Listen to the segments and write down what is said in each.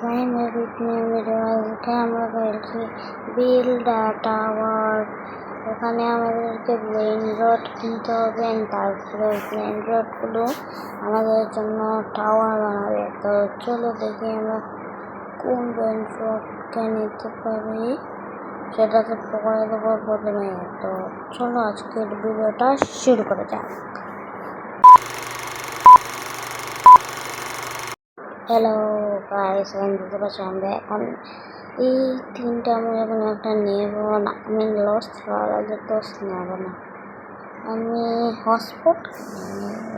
Final video আজকে আমরা খেলছি বিল্ড আ টাওয়ার। এখানে আমাদেরকে ব্রেন রড কিনতে হবে, তারপরে ব্রেন রডগুলো আমাদের জন্য টাওয়ার বানাবে। তো চলো দেখি আমরা কোন ব্রেন রডকে নিতে পারি, সেটাকে পরে দেবো প্রথমে। তো চলো আজকের ভিডিওটা শুরু করা যাক। হ্যালো গাইস, বুঝতে পারছি আমরা এখন এই তিনটা আমি এখন একটা নেব না। আমি লস্ট হওয়ার আগে দোষ নেব না, আমি হটস্পট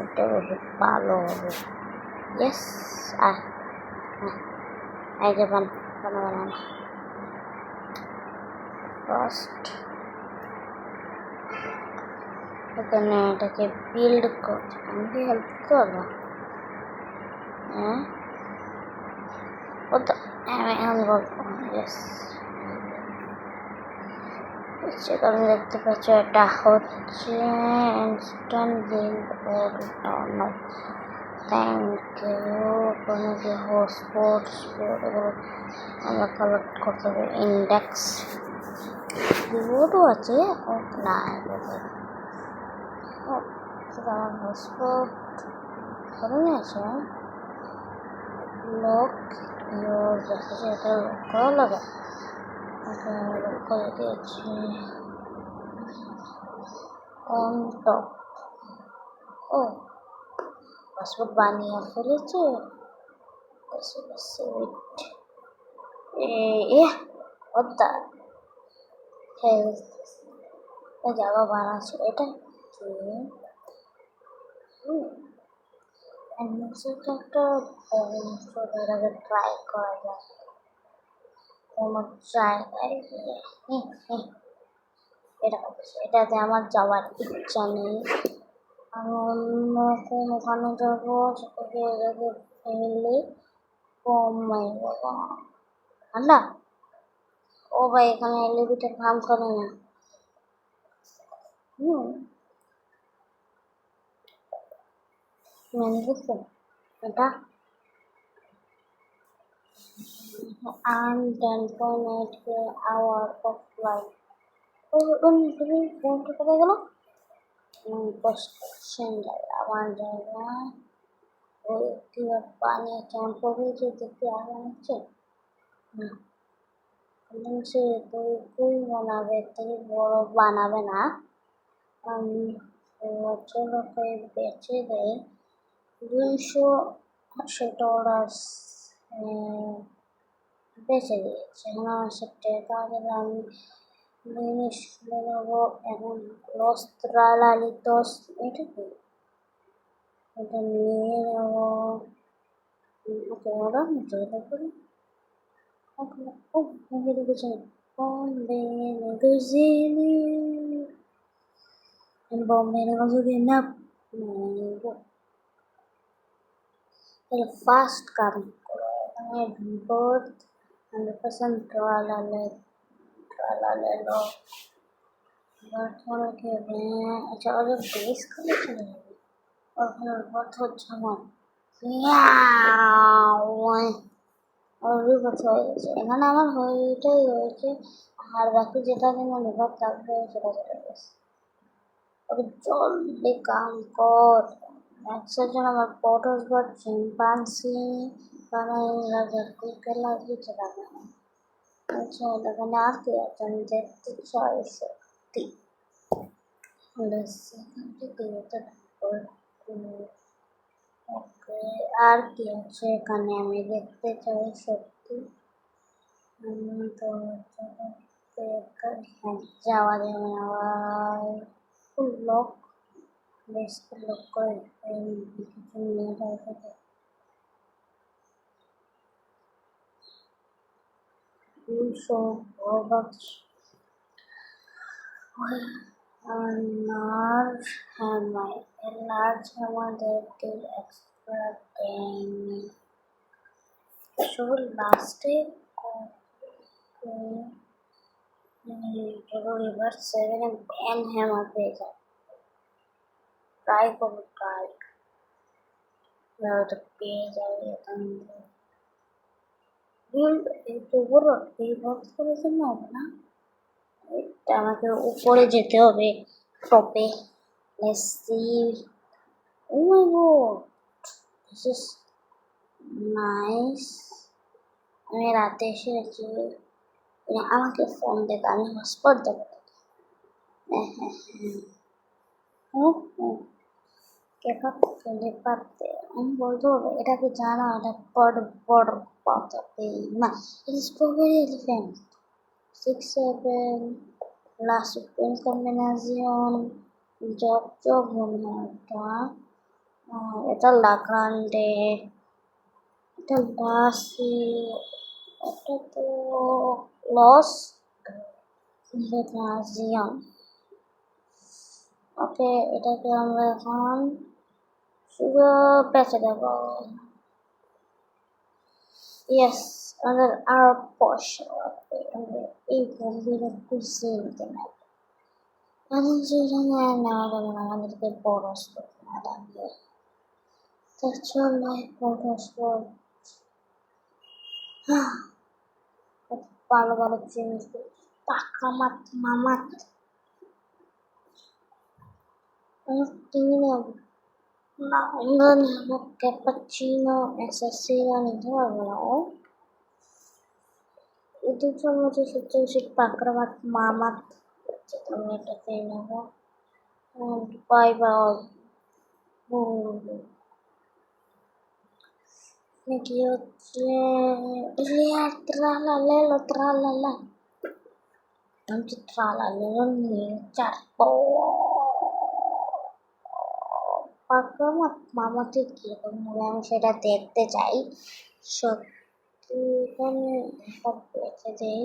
এটা বেশি ভালো হবে। ইয়েস, আগে বানানো ফার্স্ট এখানে এটাকে বিল্ড করতে আমাকে হেল্প করবো। হ্যাঁ আমি বলবো ইয়েস। সেখানে দেখতে পাচ্ছ এটা হচ্ছে instant build or no thank you. ওখানে যে হটস্পট এগুলো আমরা কালেক্ট করতে হবে। ইন্ডেক্স কিবোর্ডও আছে না, আমার হটস্পট করে নিয়েছে। লক ইউর দেখেছে, এটা লক করা লাগে, লক করে দিয়েছি অন টপ। ও পাসওয়ার্ড বানিয়ে ফেলেছে। জায়গা বানাচ্ছে এটা একটা আগে ট্রাই করা যায় কোনো জায়গায় গিয়ে। এটাতে আমার যাওয়ার ইচ্ছা নেই, আমি অন্য কোনোখানে যাবো, সেটাকে এটাকে ফেলে কমাই দেবো। ঠান্ডা ও ভাই, এখানে এলিভেটর কাম করে না। মানে দেখো এটা and 10.8 hour of flight. তুমি ফোনটা কোথায় গেল? কনস্ট্রাকশন আমার জায়গা ওই কিভাবে পানি কেমন করবে যে দেখতে আগে হচ্ছে না। সে তুই বানাবে, তুই বড় বানাবে না। চলোকে বেঁচে দেয় $280 বেঁচে দিয়েছে। আমার সে টাকা দিলে আমি জিনিস কিনে নেবো। এখন লস্ত্রালালিতস এটা কি, এটা নিয়ে নেবো। ওকে ওরা যেটা করি Bombay na fast কারণ birth 100% ট্রালালে লো বার্থ হলো কি। আচ্ছা ওদের বেস করে চলে যাবে, ওখানে বার্থ হচ্ছে আমার কথা হয়ে গেছে। এখানে আমার এটাই হয়েছে, আর বাকি যেটা যেন লিভার থাকবে সেটা চলে গেছে। ওকে জলদি কাম কর। ম্যাক্সের জন্য আমার পটস বা চিম্পাঞ্জি বানাই লাগবে চলে না। আচ্ছা এখানে আর কি আছে আমি দেখতে চাই সত্যি। ওকে আর কি আছে এখানে আমি দেখতে চাই সত্যি। তো যাওয়া যাবে না আবার ফুল লক, বেশ লক করে কিছু নিয়ে যাওয়া থাকে। large hammer, a large hammer that will extra damage. So last day river 7 and ban hammer page. Try করবো try the page একটু বড় এই বক্স করে জন্য হবে না, এটা আমাকে উপরে যেতে হবে টপে। Let's see. Oh my god, this is nice. আমি রাতে এসেছি, আমাকে ফোন দেবে, আমি হটস্পট দেবো। হ্যাঁ হ্যাঁ হ্যাঁ, কে পারতে আমি বলতে হবে এটাকে জানা, এটা বড় বড় পাতাতে না, এটা strawberry elephant 6-7 la sequence combinación job job মনে হয় এটা। এটা লাগ্রান্ডে, এটা লাসি, এটা তো লস কোম্বিনাজিয়ন। ওকে, এটাকে আমরা এখন শুধু বেঁচে দেবো। ইয়েস, আমাদের আরো পয়সা লাগবে, আমরা এই গম্ভীর কুজিয়ে নিতে নেব। এখন সেটা নেওয়া যাবে না, আমাদেরকে বড় স্পোর্ট না লাগবে। তো চলো বড় স্পোর্ট, ভালো ভালো জিনিস টাকা মাত মামাত কিনে নেব না। আমরা নেব ক্যাপাচিনো অ্যাসাসিনো নিতে পারবো না। ও এদের জন্য যে সবচেয়ে বেশি পাকড়া মাত মামাত, যেটা আমি এটাকে নেব। Bye bye. নাকি হচ্ছে লেয়ার ট্রালালেলো ট্রালালা, আমি তো ট্রালালেলো নিয়ে চারবো। পাকড়া মামাতে কিরকম হবে আমি সেটা দেখতে চাই। সত্যি এখানে সব বেঁচে যাই।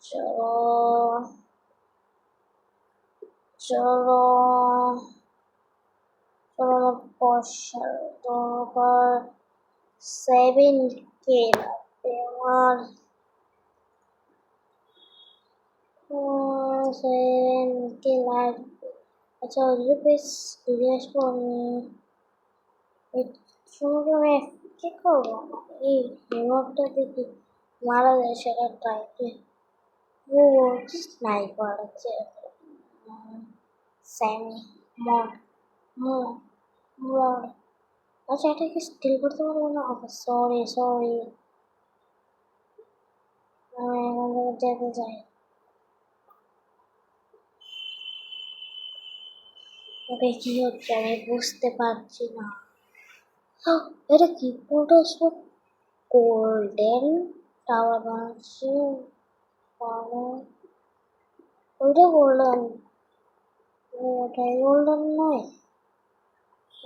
চলো চলো চলো, পয়সার দরকার 7K লাগবে আমার। 7K লাগবে। আচ্ছা ওদের বেশ ঘুরে আসবো আমি। সঙ্গে আমি কি করবো, এই রিমোটটা দেখি মারা যায় সেটা ট্রাই করি। ও স্নাইপার আছে, স্যামি মড মড। আচ্ছা এটা কি স্টিল করতে পারবো না? ওকে সরি সরি, আমি এখান থেকে যেতে চাই। ওকে কি হচ্ছে আমি বুঝতে পারছি না। এটা কি ফটোস্পোর্ট গোল্ডেন টাওয়ার বানাচ্ছি, ওইটা গোল্ডেন, ওটাই গোল্ডেন নয়।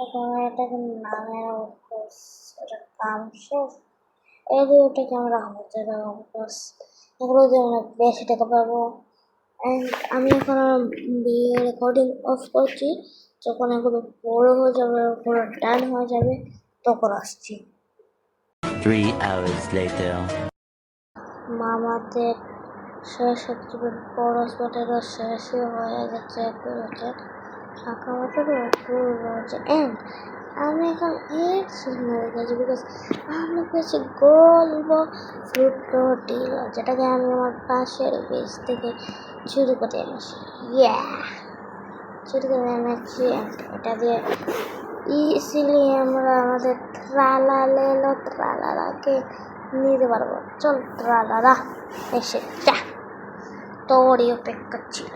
এখন এটাকে নামের ওটা কাম শেষ। এই দিয়ে ওটাকে আমরা হতে দেবো, এগুলো দিয়ে আমরা বেশি টাকা পাবো। অ্যান্ড আমি এখন ভিডিও রেকর্ডিং অফ করছি, যখন এগুলো বড় হয়ে যাবে, পুরো ডান হয়ে যাবে, তখন আসছি। 3 hours later. মামাদের শেষ হচ্ছে, বড় স্পটেরও শেষই হয়ে গেছে, একটু হচ্ছে ফাঁকা মতো রয়েছে। অ্যান্ড আমি এখন এক মেরে গেছি, বিকজ আমি পেয়েছি গল্প ফ্রুট ডিল, যেটাকে আমি আমার পাশের বেস থেকে চুরি করে এনেছি। চুরি করে এনেছি, এটা দিয়ে ইজিলি আমরা আমাদের ট্রালালাকে নিতে পারবো। চল ট্রালালা এসে যা, তোরই অপেক্ষা ছিল।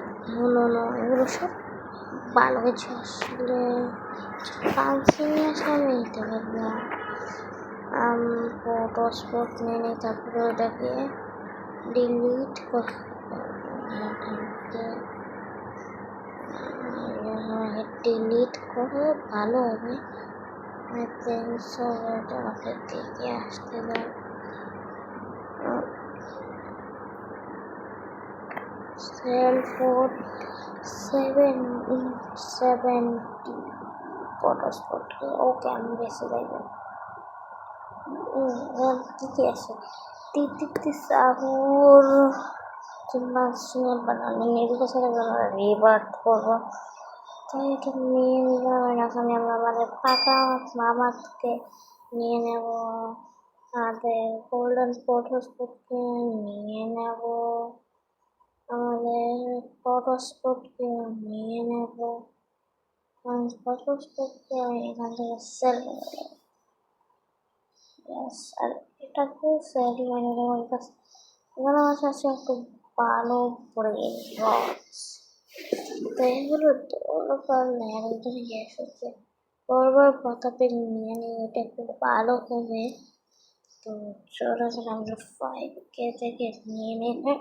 নো এগুলো সব ভালো কিছু আসলে পাঁচশো নিয়ে আমি নিতে পারবো। ফটো স্পট নিয়ে নিই, তারপরে ওটাকে ডিলিট করতে ডিলিট করে ভালো হবে। আমাকে দেখে আসতে দাও। সেলফোন 770 ফটোস্পট, ওকে আমি বেশি দেখবো। কি আছে তিতি সাহুর বানানো এগুলো সাথে আমরা রিভার্ট করবো। তাই এটা নিয়ে নিলাম। এখন আমরা আমাদের পাকা মামাকে নিয়ে নেব। আমাদের গোল্ডেন ফটোস্পটকে নিয়ে নেব, আমাদের ফটোস্পটকে নিয়ে নেব, ফটোস্পটকে আমি এখান থেকে সেল করে দেবো। আর এটাকে সেল মেনে নেবো। এখানে আমার কাছে একটু ভালো ব্রেনরটস, তো এগুলো দরকার নেই। আর এখানে গ্যাস হচ্ছে বরাবর প্রতাপে নিয়ে নিয়ে এটা একটু ভালো হবে। তো চলো আমরা 5K থেকে নিয়ে নেবে।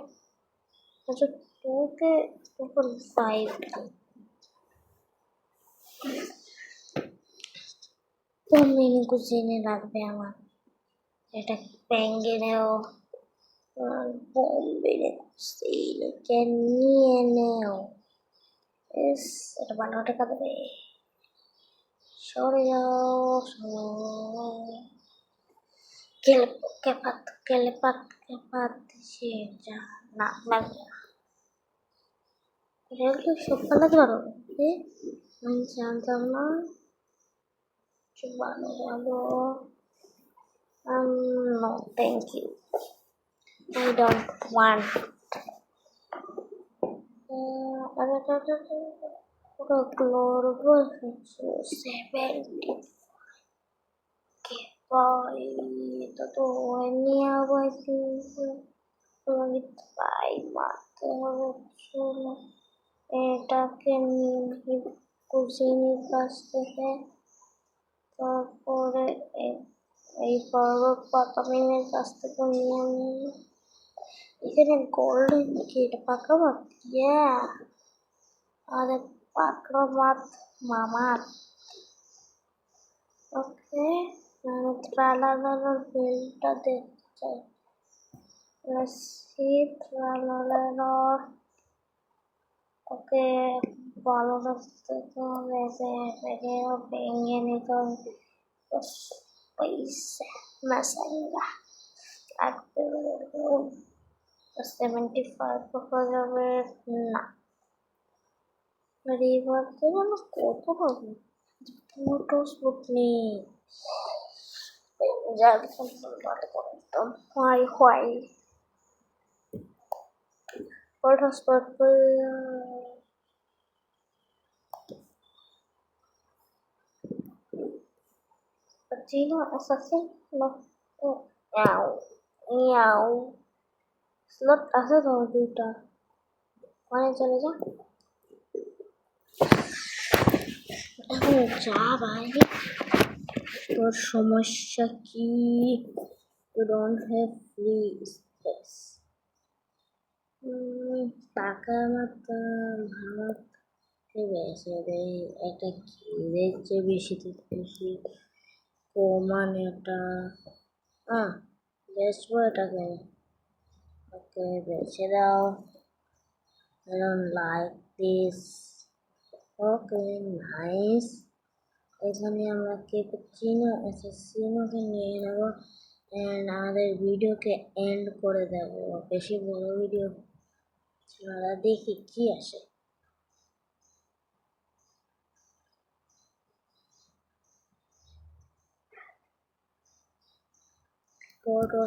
আচ্ছা 2K 5K কোন মিনি কুজিনে লাগবে আমার? এটা প্যাঙ্গেনেও বোম্বেনে সেইটাকে নিয়ে নেও। এস এটা ভালো টাকা দেবে। সরে যাও কেপাত সে যা না লাগবে না। এগুলো সব পালাতে পারো? আমি জানতাম না। ভালো ভালো no thank you, I don't want. পুরো গ্লোবাল 70 কে পাই তো নিয়ে আবার পাই মারতে হবে। চলো এটাকে নিয়ে কুজিনের কাছ থেকে, তারপরে এই পর্বত পাতামিনের কাছ থেকে নিয়ে নিই। এখানে গোল্ডেন কিট পাকা মাত, আরে পাকড়া মাত মামার। ওকে ট্রালালার বিলটা দেখতে চাই। ট্রালালার ওকে ভালো রাখতে হবে, ভেঙে নিতে হবে। পয়সা মাসালা লাগবে 75 পাওয়া যাবে না। রিভার থেকে না কত হবে? ফটোস্পট নেই যার ভালো করে একদম হয় ফটোস্পট Chino asesino miau miau slot আছে তো দুইটা, ওখানে চলে যা। এখন যা ভাই, তোর সমস্যা কি? You don't have free space. টাকা মতো ভাবতে বেশি দেয়, এটা খিদের চেয়ে বেশি থেকে বেশি কমান এটা। বেচবো এটাকে, ওকে বেছে দাও। I don't like this. Okay nice. এখানে আমরা ক্যাপুচিনো অ্যাসাসিনোকে নিয়ে নেব অ্যান্ড আমাদের ভিডিওকে এন্ড করে দেব। বেশি বড় ভিডিও আমরা দেখি কি আসে।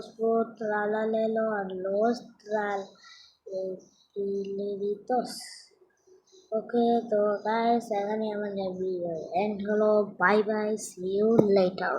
Sport, tralalelo, আর los traleritos. ওকে তো গাইস এখানে আমাদের ভিডিও এন্ড হলো। Bye bye, see you letter.